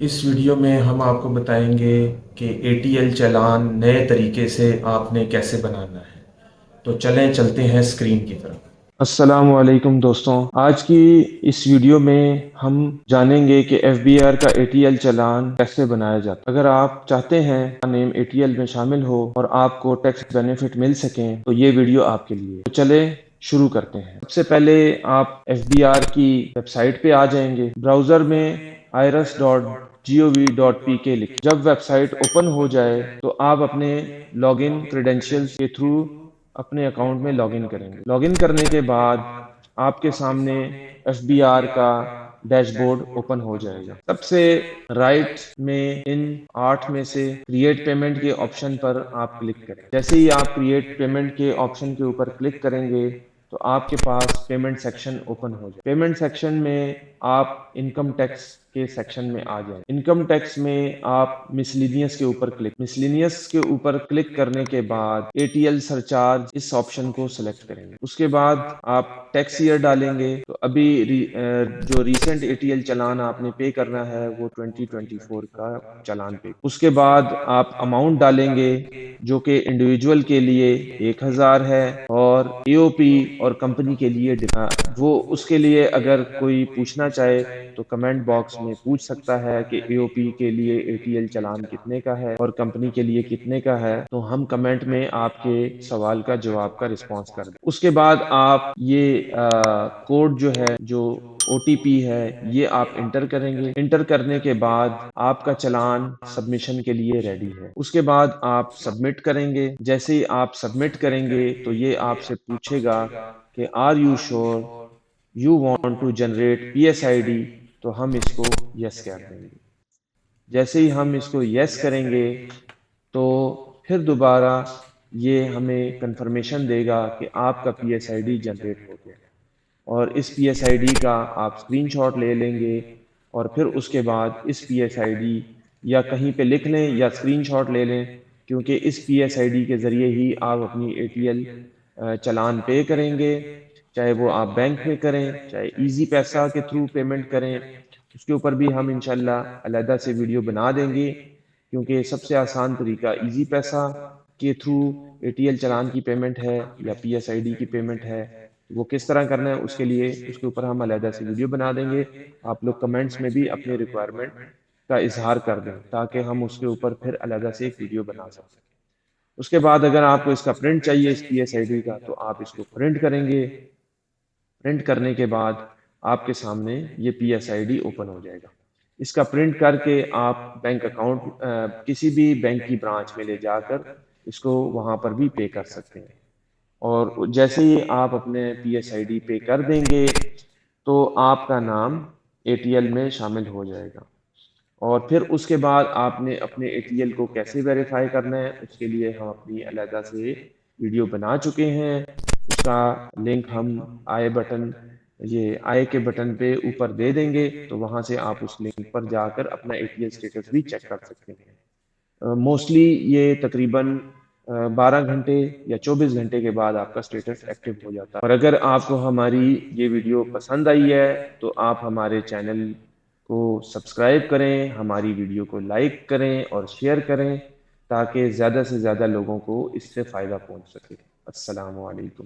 اس video میں ہم آپ کو بتائیں گے کہ اے ٹی ایل چالان نئے طریقے سے آپ نے کیسے بنانا ہے۔ تو چلیں چلتے ہیں اسکرین کی طرف۔ السلام علیکم دوستوں، آج کی اس ویڈیو میں ہم جانیں گے کہ ایف بی آر کا اے ٹی ایل چالان کیسے بنایا جاتا ہے۔ اگر آپ چاہتے ہیں نیم اے ٹی ایل میں شامل ہو اور آپ کو ٹیکس بینیفٹ مل سکیں تو یہ ویڈیو آپ کے لیے۔ تو چلیں شروع کرتے ہیں۔ سب سے پہلے آپ ایف بی آر کی ویب سائٹ پہ آ جائیں گے۔ براؤزر میں irs.gov.pk لکھیں۔ جب ویب سائٹ اوپن ہو جائے تو آپ اپنے لاگ ان کریڈینشیلز کے تھرو اپنے اکاؤنٹ میں لاگ ان کریں گے۔ لاگ ان کرنے کے بعد آپ کے سامنے ایف بی آر کا ڈیش بورڈ اوپن ہو جائے گا۔ سب سے رائٹ میں ان 8 میں سے کریٹ پیمنٹ کے آپشن پر آپ کلک کریں۔ جیسے ہی آپ کریٹ پیمنٹ کے آپشن کے اوپر کلک کریں گے تو آپ کے پاس پیمنٹ سیکشن اوپن ہو جائے۔ پیمنٹ سیکشن میں آپ انکم ٹیکس کے سیکشن میں آ جائیں۔ انکم ٹیکس میں آپ مسلینیس کے اوپر کلک کرنے کے بعد اے ٹی ایل سرچارج اس آپشن کو سلیکٹ کریں گے۔ اس کے بعد آپ ٹیکس ایئر ڈالیں گے تو ابھی جو ریسنٹ اے ٹی ایل چالان آپ نے پے کرنا ہے وہ 2024 کا چالان پے۔ اس کے بعد آپ اماؤنٹ ڈالیں گے جو کہ انڈیویجول کے لیے 1000 ہے اور اے او پی اور کمپنی کے لیے وہ اس کے لیے اگر کوئی پوچھنا چاہے تو کمنٹ باکس میں پوچھ سکتا ہے کہ اے او پی کے لیے اے ٹی ایل چالان کتنے کا ہے اور کمپنی کے لیے کتنے کا ہے، تو ہم کمنٹ میں آپ کے سوال کا جواب کا رسپانس کر دیں۔ اس کے بعد آپ یہ کوڈ جو ہے، جو او ٹی پی ہے، یہ آپ انٹر کریں گے۔ انٹر کرنے کے بعد آپ کا چالان سبمیشن کے لیے ریڈی ہے۔ اس کے بعد آپ سبمٹ کریں گے۔ جیسے ہی آپ سبمٹ کریں گے تو یہ آپ سے پوچھے گا کہ are you sure you want to generate P S I D, تو ہم اس کو یس کر دیں گے۔ جیسے ہی ہم اس کو یس کریں گے تو پھر دوبارہ یہ ہمیں کنفرمیشن دے گا کہ آپ کا P S I D generate ہو گیا، اور اس پی ایس آئی ڈی کا آپ اسکرین شاٹ لے لیں گے اور پھر اس کے بعد اس پی ایس آئی ڈی یا کہیں پہ لکھ لیں یا اسکرین شاٹ لے لیں، کیونکہ اس پی ایس آئی ڈی کے ذریعے ہی آپ اپنی اے ٹی ایل چالان پے کریں گے، چاہے وہ آپ بینک میں کریں، چاہے ایزی پیسہ کے تھرو پیمنٹ کریں۔ اس کے اوپر بھی ہم انشاءاللہ علیحدہ سے ویڈیو بنا دیں گے، کیونکہ سب سے آسان طریقہ ایزی پیسہ کے تھرو اے ٹی ایل چالان کی پیمنٹ ہے یا پی ایس آئی ڈی کی پیمنٹ ہے۔ وہ کس طرح کرنا ہے اس کے لیے اس کے اوپر ہم علیحدہ سے ویڈیو بنا دیں گے۔ آپ لوگ کمنٹس میں بھی اپنی ریکوائرمنٹ کا اظہار کر دیں تاکہ ہم اس کے اوپر پھر علیحدہ سے ایک ویڈیو بنا سکیں۔ اس کے بعد اگر آپ کو اس کا پرنٹ چاہیے اس پی ایس آئی ڈی کا تو آپ اس کو پرنٹ کریں گے۔ پرنٹ کرنے کے بعد آپ کے سامنے یہ P S I D open ہو جائے گا۔ اس کا پرنٹ کر کے آپ بینک اکاؤنٹ کسی بھی بینک کی برانچ میں لے جا کر اس کو وہاں پر بھی پے کر سکتے ہیں، اور جیسے ہی آپ اپنے پی ایس آئی ڈی پے کر دیں گے تو آپ کا نام اے ٹی ایل میں شامل ہو جائے گا۔ اور پھر اس کے بعد آپ نے اپنے اے ٹی ایل کو کیسے ویریفائی کرنا ہے اس کے لیے ہم اپنی علیحدہ سے ویڈیو بنا چکے ہیں۔ اس کا لنک ہم آئے کے بٹن پہ اوپر دے دیں گے، تو وہاں سے آپ اس لنک پر جا کر اپنا اے ٹی ایل اسٹیٹس بھی چیک کر سکتے ہیں۔ موسٹلی یہ تقریباً 12 گھنٹے یا 24 گھنٹے کے بعد آپ کا اسٹیٹس ایکٹیو ہو جاتا ہے۔ اور اگر آپ کو ہماری یہ ویڈیو پسند آئی ہے تو آپ ہمارے چینل کو سبسکرائب کریں، ہماری ویڈیو کو لائک کریں اور شیئر کریں تاکہ زیادہ سے زیادہ لوگوں کو اس سے فائدہ پہنچ سکے۔ السلام علیکم۔